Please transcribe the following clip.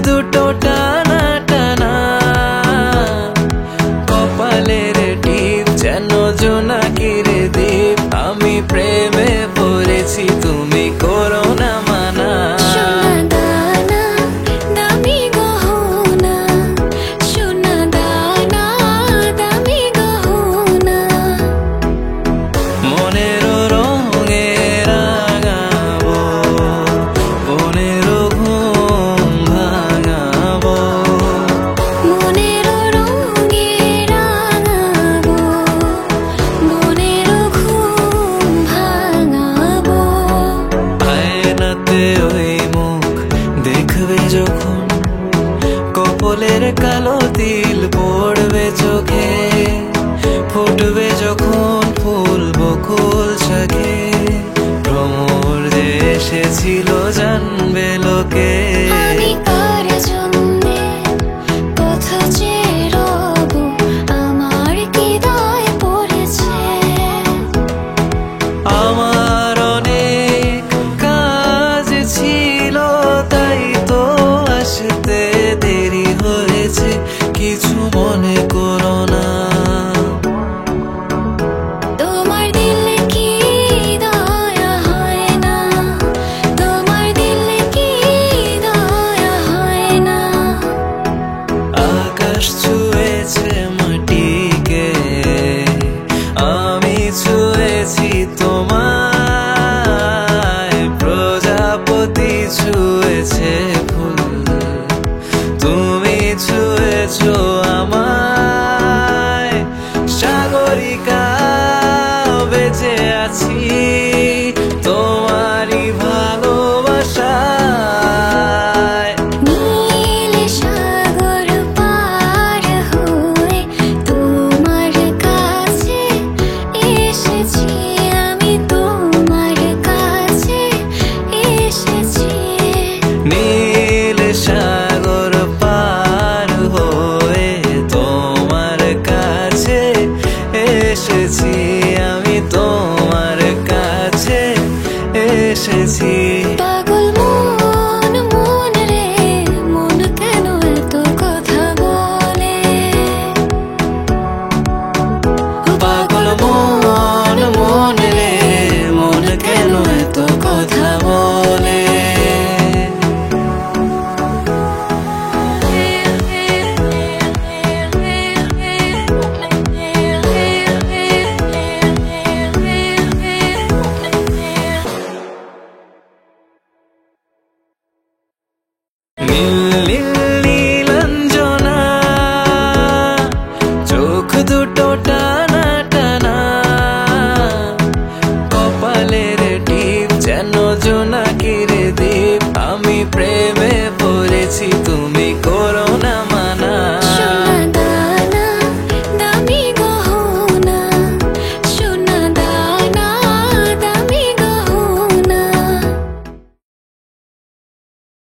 দুটো টানা টানা, কপালের টিপ যেন জোনাকির দ্বীপ। আমি প্রেমে পড়েছি, তুমি করো না মানা। মনেরও রঙে রাঙাবো, মনেরও ঘুম ভাঙাবো। মনেরও রঙে রাঙাবো, মনেরও ঘুম ভাঙাবো। আয়নাতে ওই মুখ দেখবে যখন, কপালের কালো তিল পড়বে চোখে। ফুটবে যখন ফুল বকুল শাখে, ভ্রমর যে এসেছিল জানবে লোকে। আমি কার জন্যে কথা চেয়ে রব, আমার কি দায় পড়েছে। আমার অনেক কাজ ছিল, তাই তো আসতে দেরি হয়েছে। কিছু মনে করো না। তোমার দিলে কি দয়া হয় না, তোমার দিলে কি দয়া হয় না। আকাশ ছুঁয়েছে মাটিকে, আমি ছুঁয়েছি তোমায়। প্রজাপতি ছুঁয়েছে ফুল, তুমি ছুঁয়েছো আমায়। সাগরিকা বেঁচে আছি তোমারই ভালোবাসায়। নীল সাগর পার হয়ে তোমার কাছে এসেছি, আমি তোমার কাছে এসেছি। নীল সাগর পার হয়ে তোমার কাছে এসেছি, আমি তোমার কাছে এসেছি। পাগল মন মন রে মন কেন এত কথা বলে। পাগল মন মন রে মন কেন এত কথা বলে। নীল নীল নীলাঞ্জনা, চোখ দুটো টানা।